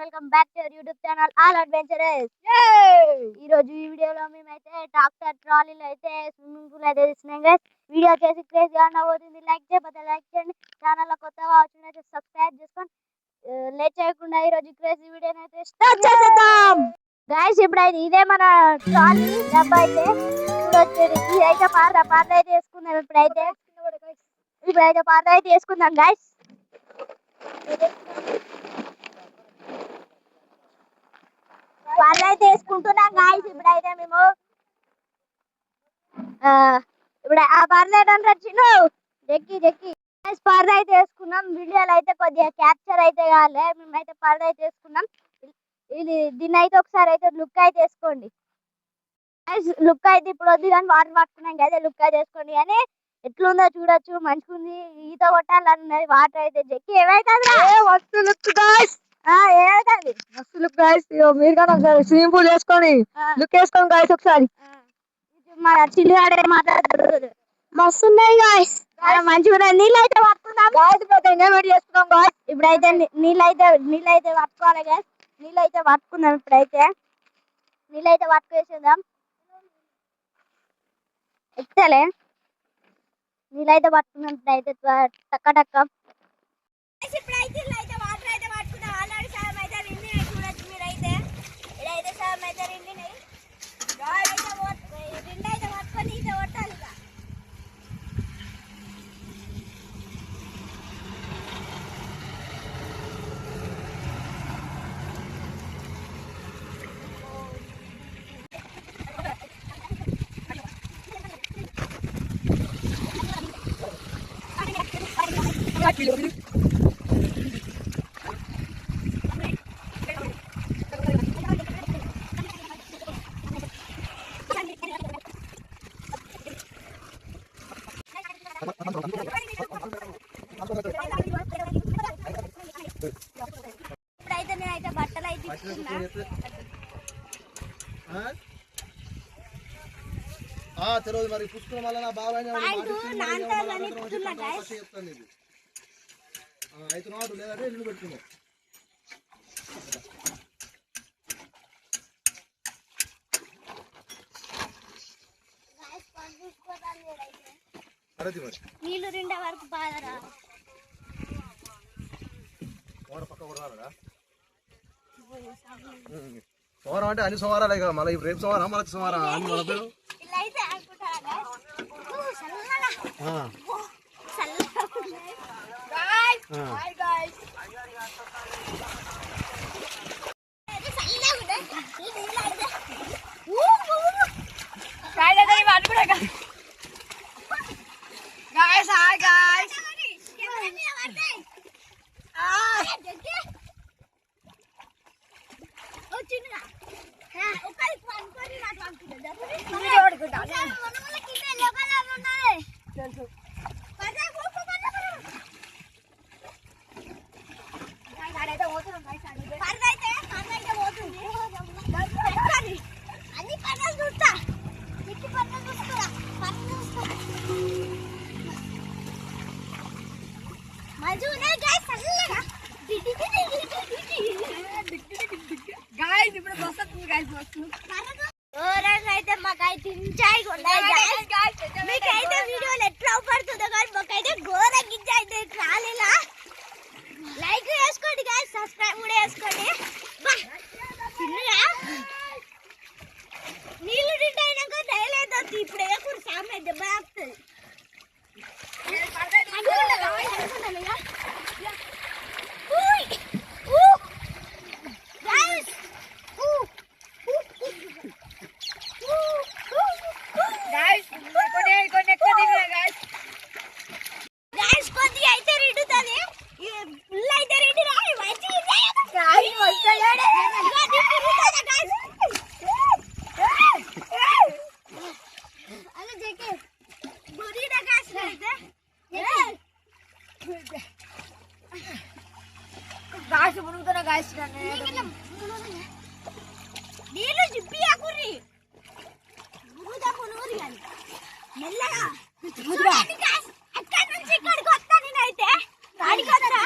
Welcome back to your YouTube channel all adventurers. ఈ రోజు ఈ వీడియోలో మేమైతే ట్రాక్టర్ ట్రాలీలో అయితే స్విమ్మింగ్ పూల్ అయితే తీస్తున్నాం గైస్. వీడియో చేసి క్రేజ్ గా నవ్వుతుంది. లైక్ చేయకపోతే లైక్ చేయండి. ఛానల్ లో కొత్తగా వచ్చినైతే సబ్స్క్రైబ్ చేసుకోండి. లేట్ చేయకుండా ఈ రోజు క్రేజీ వీడియోని అయితే స్టార్ట్ చేసేద్దాం గైస్. ఇప్పుడైతే ఇదే మన ట్రాలీ డబ్బా అయితే చూడొచ్చు. ఇదైతే పాత అయితే వేసుకుందాం. ఇప్పుడైతే పాత అయితే వేసుకుందాం గైస్. అయితే వేసుకుంటున్నాం గాయస్. ఇప్పుడైతే మేము ఇప్పుడు ఆ పర్లు అయితే చిన్న జక్కి పర్లు అయితే వేసుకున్నాం. వీడియోలు అయితే కొద్దిగా క్యాప్చర్ అయితే కాలే. మేమైతే పర్లు అయితే వేసుకున్నాం. దీన్ని అయితే ఒకసారి అయితే లుక్ అయితే వేసుకోండి. లుక్ అయితే ఇప్పుడు వద్దు కానీ వాటర్ పట్టుకున్నాం కదా, లుక్ అయితే వేసుకోండి. కానీ ఎట్లుందో చూడొచ్చు. మంచిగుంది. ఈత కొట్టాలన్నది వాటర్ అయితే జక్కి ఏమైతే మీరు కానీ ఒకసారి స్విమ్మింగ్ పూల్ వేసుకొని లుక్ వేసుకోండి గాయస్. ఒకసారి మన చిల్లిగాడే మాట్లాడుతుంది. మస్తున్నాయి గాయస్, మంచిగా నీళ్ళు అయితే పట్టుకుందాం. ఎంజాయ్మెంట్ చేసుకున్నాం గాయస్. ఇప్పుడైతే నీళ్ళు అయితే పట్టుకోవాలి గాయస్. నీళ్ళు అయితే పట్టుకుందాం. ఇప్పుడైతే నీళ్ళు అయితే పట్టుకేసేద్దాం. ఎక్కలే నీళ్ళు అయితే పట్టుకున్నాం. ఇప్పుడైతే టక్క టక్క ఇప్పుడైతే వాటర్ అయితే పట్టుకున్నాం. ఆల్రెడీ సగం అయితే నిండినాయి. చూడొచ్చు మీరైతే. ఇదైతే సగం అయితే నిండినాయి. రెండు అయితే పట్టుకొని ఈత కొట్టాలి. ఇప్పుడైతే నేనైతే బట్టలు అయితే తెలియదు మరి. పుస్తకం వల్ల నా బాబాయ్ అయితే నాటు లేదంటే ఇల్లు పెట్టుకున్నాం. నీళ్ళు రెండే వరకు బాగా సోమవారం అంటే అన్ని సోమవారాలే కదా. మళ్ళీ రేపు సోమవారం మనకి సోమవారం అన్ని మన పేరు. అయితే మాకైతే ఎంజాయ్ మీకైతే వీడియోలు ఎట్లా పడుతుందో కానీ మాకైతే ఘోరంగా ఎంజాయ్ రాలేలా. లైక్ చేసుకోండి గాయస్, సబ్స్క్రైబ్ కూడా చేసుకోండి. నీళ్ళు నిండి అయినాక డైలీ ఇప్పుడు వేయకూడదు. సామె దెబ్బ ఆపుతుంది. కొద్దిగా అయితే రిండుతుంది. ఫుల్ అయితే రిండి రాయి నీళ్ళు జిప్పి ఆకుర్రి మెల్లగా అక్కడి నుంచి ఇక్కడికి వస్తా నేనైతే. గాడి కదరా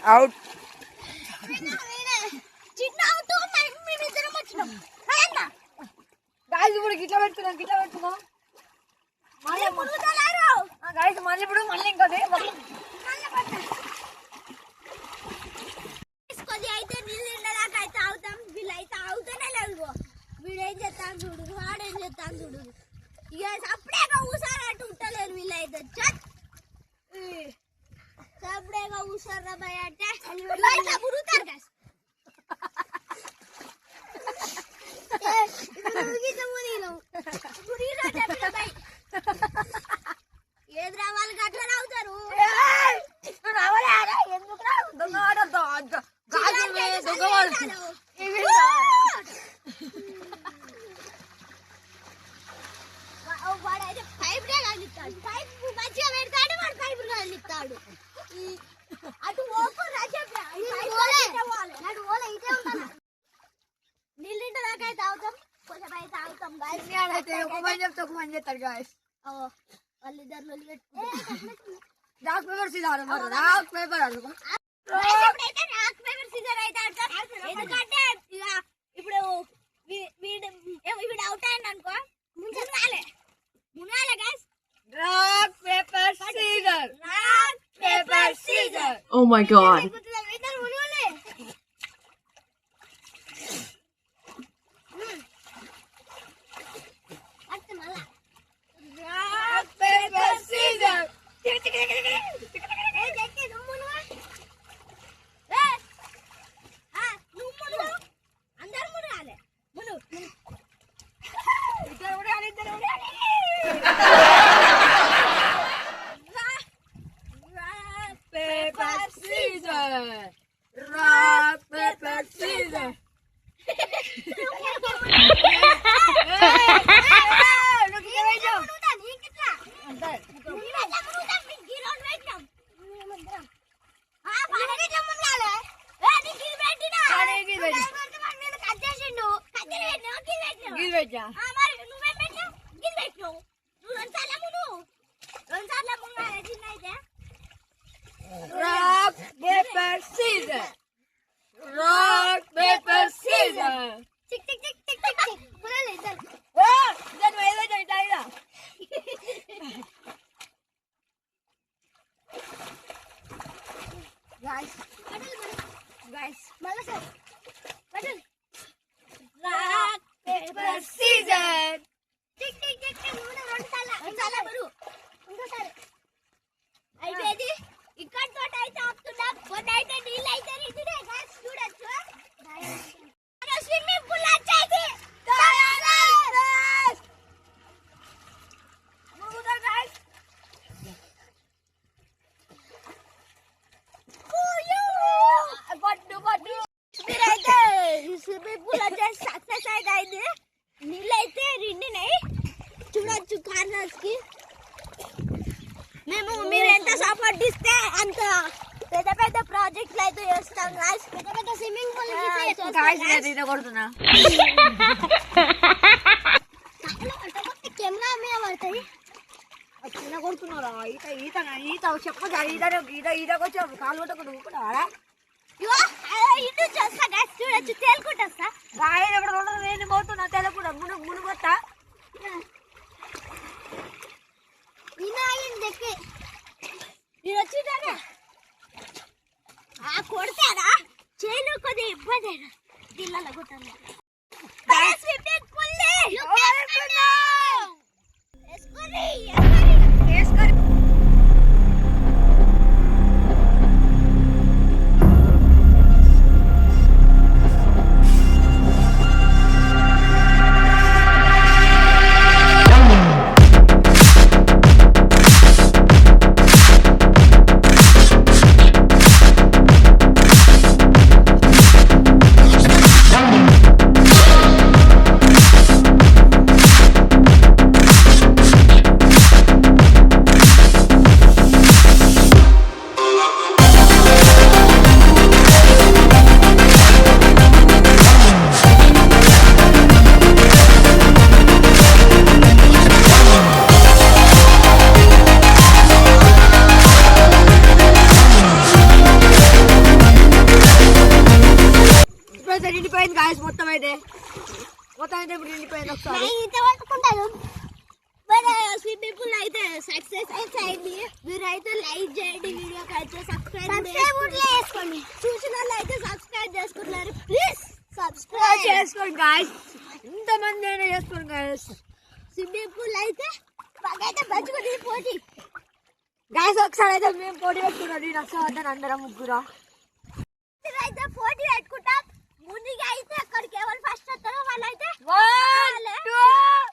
అవుట్. చిన్న అవుతూ మేమిద్దరం వచ్చినాం అన్నా గాయస్ ఇప్పుడు గిట్లా పెట్టుకున్నాం మళ్ళీ పురుగుతలారు గాయస్ మళ్ళీ ఇప్పుడు మళ్ళీ ఇంకోటి కొద్ది అయితే నీళ్ళు నిండదాకా అయితే అవుతాం వీళ్ళైతే అవుతూనే లేదు వీడేం చేస్తాను చూడు వాడేం చేస్తాను చూడు ఇక సప్పుడేగా ఊసారంటూ ఉంటలేరు వీళ్ళైతే సప్పుడేగా ఊసారా భయ అంటే వీళ్ళైతే పురుగుతారు కదా ఏది రావాలి గట్ల రావుతారు వాడైతే పైప్ కాగిస్తాడు పైప్ మంచిగా పెడతాడు వాడు పైపు కాగిస్తాడు అటు ఓపు రాజప్రా నీళ్ళింట దాకా అయితే తాగుతాం కొంచెం అయితే తాగుతాం గాయస్ వాళ్ళిద్దరు డాక్ పేపర్ సీదారు డాక్ పేపర్ ఎప్పుడైతే రాక్ పేపర్ సీజర్ అయితే ఆడతాం ఎందుకంటే ఇక ఇప్పుడు వీడు అవుట్ అయింది అనుకో మునాలే guys rock paper scissor rock paper scissor Oh my god. ఇద్దరు మునాలే అత్త మళ్ళా రాక్ పేపర్ సీజర్ అందరు మునాలే మును paper scissors rock paper scissors rock paper scissors rock paper scissors tick tick tick tick tick tick మునాలే ఇద్దరు then wait guys మళ్ళా సార్ button rock paper scissors tick tick tick tick రెండు సార్లు బరు ఇంకోసారి అయిపోయింది ఇక్కడ తోట అయితే ఆపుతున్నా కొన్ని అయితే నీళ్ళు అయితే ఇటుడే గాస్ చూడొచ్చు స్విమ్మింగ్ పూల్ వచ్చేసి మీరైతే స్విమ్మింగ్ పూల్ వచ్చేసి సక్సెస్ అయితే నీళ్ళు అయితే నిండినాయి చూడొచ్చు కార్నర్స్ కి మీరు ఎంత సపోర్ట్ ఇస్తే అంత పెద్ద పెద్ద ప్రాజెక్టులు అయితే చేస్తాం గాయ్స్ పెద్ద పెద్ద స్విమ్మింగ్ పూల్ కొడుతున్నా కెమెరా మీద పడతాయి చిన్న కొడుతున్నారా ఈత చెప్పదా ఈతకొచ్చి కాలు కొట్టకుండా ఊపుకున్నావారా ఇటు చూస్తా గాయ్స్ చూడొచ్చు తేలుకుంటా గాయ ఎక్కడ ఉండదు నేను పోతున్నా తెలకుండా మునుగొత్తా నేను వచ్చిందానే కొడతారా చేయను కొద్దిగా ఇబ్బంది దిల్లలో కొట్టాను అయితే మొత్తం అయితే ఇప్పుడు నిండిపోయింది ఒకసారి ఈత పట్టుకుంటాను మరి స్విమ్మింగ్ పూల్ అయితే సక్సెస్ అయితే అయింది మీరైతే లైక్ చేయండి వీడియోకి అయితే సబ్స్క్రైబ్ చేసుకోండి చూసిన వాళ్ళు అయితే సబ్స్క్రైబ్ చేసుకుంటున్నారు ప్లీజ్ సబ్స్క్రైబ్ చేసుకోండి గాయస్ ఇంతమంది అయినా చేసుకోండి గాయస్ స్విమ్మింగ్ పూల్ అయితే మాకైతే మంచిగా పోటీ గాయస్ ఒకసారి అయితే మేము పోటీ పెట్టుకున్నాం నేను ఒకసారి అందరం ముగ్గురు అయితే పోటీ పెట్టుకుంటాం ముందుగా అయితే అక్కడికి ఎవరు ఫస్ట్ వస్తారో వాళ్ళైతే 1 2